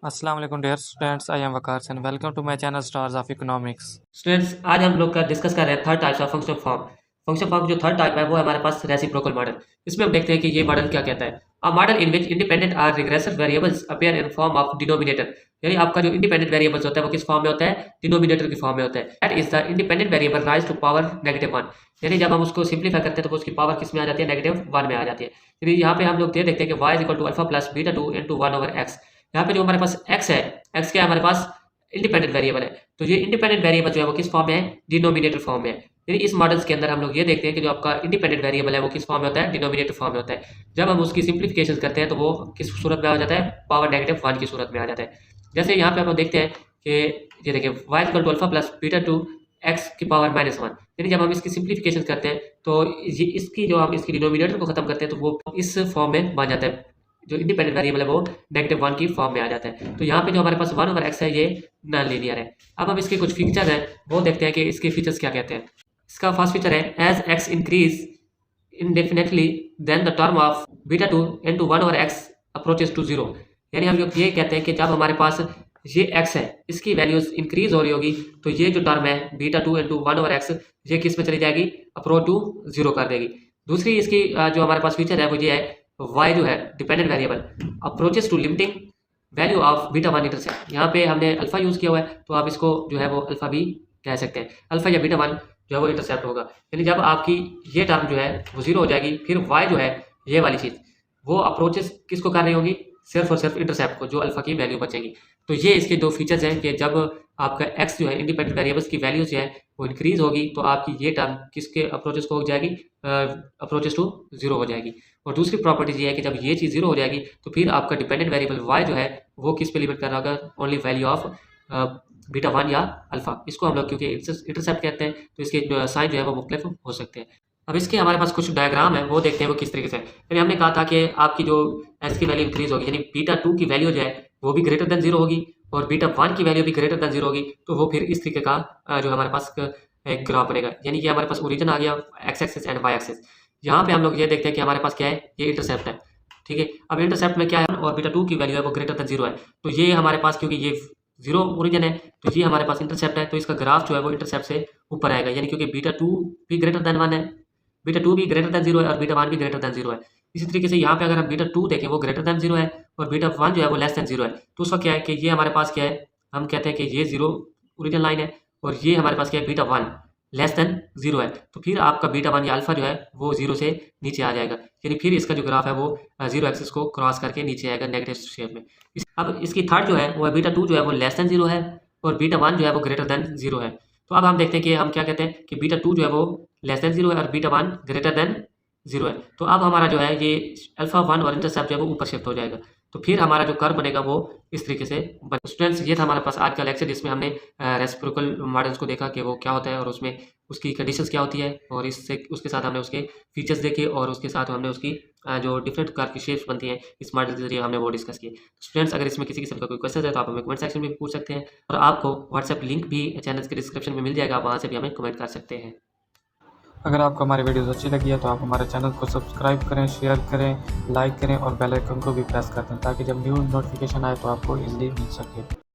अस्सलाम वालेकुम dear students, I am Waqar and welcome to my channel Stars of Economics। Students आज हम लोग का डिस्कस कर रहे हैं third types of function form. Function form जो थर्ड टाइप है वो है हमारे पास रेसिप्रोकल मॉडल। इसमें हम देखते हैं कि ये मॉडल क्या कहता है। A model in which independent or regressive variables appear in form of denominator, यानी आपका जो इंडिपेंडेंट वेरिएबल्स होता है वो किस फॉर्म में होता है, डिनोमिनेटर की फॉर्म में होता है। That is the independent variable raise to power -1, यानी जब हम उसको सिंप्लीफाई करते हैं तो उसकी पावर किस में आ जाती है, -1 में आ जाती है। यानी यहाँ पे हम लोग ये देखते हैं कि y is equal to alpha plus beta 2 into 1/x। यहाँ पे जो हमारे पास x है, x क्या है हमारे पास, इंडिपेंडेंट वेरिएबल है। तो ये इंडिपेंडेंट वेरिएबल जो है वो किस फॉर्म में है, डिनोमिनेटर फॉर्म में है। यानी इस मॉडल्स के अंदर हम लोग ये देखते हैं कि जो आपका इंडिपेंडेंट वेरिएबल है वो किस फॉर्म में होता है, डिनोमिनेटर फॉर्म में होता है। जब हम उसकी सिंप्लीफिकेशन करते हैं तो वो किस सूरत में आ जाता है, पावर -1 की सूरत में आ जाता है। जैसे यहाँ पे हम लोग देखते हैं कि ये देखिए y equal to alpha plus beta 2 x की पावर -1, यानी जब हम इसकी सिंप्लीफिकेशन करते हैं तो ये इसकी जो हम इसकी डिनोमिनेटर को खत्म करते हैं तो वो इस फॉर्म में बन जाता है। जो इंडिपेंडेंट वेरिएबल है वो -1 की फॉर्म में आ जाता है। तो यहाँ पे जो हमारे पास 1/x है ये नॉन लीनियर है। अब हम इसके कुछ फीचर्स हैं वो देखते हैं कि इसके फीचर्स क्या कहते हैं। इसका फर्स्ट फीचर है as x increase indefinitely then the term of beta 2 into 1/x approaches to 0, यानी हम लोग ये कहते हैं कि जब हमारे पास ये x है इसकी वैल्यूज इंक्रीज हो रही होगी तो ये जो टर्म है बीटा 2 इंटू 1/x ये किस में चली जाएगी, अप्रोच टू 0 कर देगी। दूसरी इसकी जो हमारे पास फीचर है वो ये है y जो है dependent variable approaches to limiting value of beta 1 intercept. यहाँ पे हमने अल्फा यूज किया हुआ है तो आप इसको जो है वो अल्फा भी कह सकते हैं। अल्फा या बीटा 1 जो है वो इंटरसेप्ट होगा, यानी जब आपकी ये टर्म जो है वो 0 हो जाएगी फिर y जो है ये वाली चीज़ वो अप्रोचेस किसको कर रही होगी, सिर्फ और सिर्फ इंटरसेप्ट को, जो अल्फा की वैल्यू बचेगी। तो ये इसके दो फीचर्स हैं कि जब आपका x जो है इंडिपेंडेंट वेरिएबल्स की वैल्यू जो है वो इंक्रीज होगी तो आपकी ये टर्म किसके अप्रोचेस को हो जाएगी, अप्रोचेस टू 0 हो जाएगी। और दूसरी प्रॉपर्टी ये है कि जब ये चीज़ 0 हो जाएगी तो फिर आपका डिपेंडेंट वेरिएबल y जो है वो किस पे लिमिट कर रहा होगा, ओनली वैल्यू ऑफ बीटा 1 या अल्फा। इसको हम लोग क्योंकि इंटरसेप्ट कहते हैं तो इसके साइन जो है वो मुख्तलिफ हो सकते हैं। अब इसके हमारे पास कुछ डायग्राम है वो देखते हैं वो किस तरीके से। यानी हमने कहा था कि आपकी जो एस की वैल्यू इंक्रीज होगी यानी बीटा 2 की वैल्यू जो है वो भी ग्रेटर देन 0 होगी और बीटा 1 की वैल्यू भी ग्रेटर देन 0 होगी, तो वो फिर इस तरीके का जो हमारे पास एक ग्राफ बनेगा। यानी कि हमारे पास ओरिजिन आ गया X axis and Y axis. यहाँ पे हम लोग ये देखते हैं कि हमारे पास क्या है, ये इंटरसेप्ट है। ठीक है, अब इंटरसेप्ट में क्या है और बीटा 2 की वैल्यू है वो ग्रेटर देन 0 है, तो ये हमारे पास क्योंकि ये 0 ओरिजिन है तो ये हमारे पास इंटरसेप्ट है, तो इसका ग्राफ जो है वो इंटरसेप्ट से ऊपर आएगा। यानी क्योंकि बीटा 2 भी ग्रेटर देन 1 है, बीटा 2 भी ग्रेटर देन 0 है और बीटा 1 भी ग्रेटर देन 0 है। इसी तरीके से यहाँ पे अगर हम बीटा 2 देखें वो ग्रेटर देन 0 है और बीटा 1 जो है वो लेस देन 0 है, तो उसका क्या है कि ये हमारे पास क्या है, हम कहते हैं कि ये 0 ओरिजिनल लाइन है और ये हमारे पास क्या है, बीटा 1 लेस देन 0 है, तो फिर आपका बीटा 1 या अल्फा जो है वो 0 से नीचे आ जाएगा। यानी फिर इसका जो ग्राफ है वो 0 एक्सिस को क्रॉस करके नीचे आएगा नेगेटिव शेप में। अब इसकी थर्ड जो है वो बीटा 2 जो है वो लेस देन 0 है और बीटा 1 जो है वो ग्रेटर देन 0 है। तो अब हम देखते हैं कि हम क्या कहते हैं कि बीटा 2 जो है वो लेस देन 0 है और बीटा 1 ग्रेटर देन 0 है। तो अब हमारा जो है ये अल्फा 1 और इंटरसेप्ट जो है वो ऊपर शिफ्ट हो जाएगा, तो फिर हमारा जो कर्व बनेगा वो इस तरीके से स्टूडेंट्स ये था हमारे पास आज का लेक्चर जिसमें हमने रेसिप्रोकल मॉडल्स को देखा कि वो क्या होता है और उसमें उसकी कंडीशंस क्या होती है और इससे उसके साथ हमने उसके फीचर्स देखे और उसके साथ हमने उसकी जो डिफरेंट कार की शेप्स बनती हैं इस मॉडल के जरिए हमने वो डिस्कस किए। स्टूडेंट्स अगर इसमें किसी किस्म का कोई क्वेश्चन है तो आप हमें कमेंट सेक्शन में भी पूछ सकते हैं और आपको व्हाट्सएप लिंक भी चैनल के डिस्क्रिप्शन में मिल जाएगा, आप वहाँ से भी हमें कमेंट कर सकते हैं। अगर आपको हमारी वीडियोस अच्छी लगी है तो आप हमारे चैनल को सब्सक्राइब करें, शेयर करें, लाइक करें और बेल आइकन को भी प्रेस कर दें ताकि जब न्यू नोटिफिकेशन आए तो आपको इजीली मिल सके।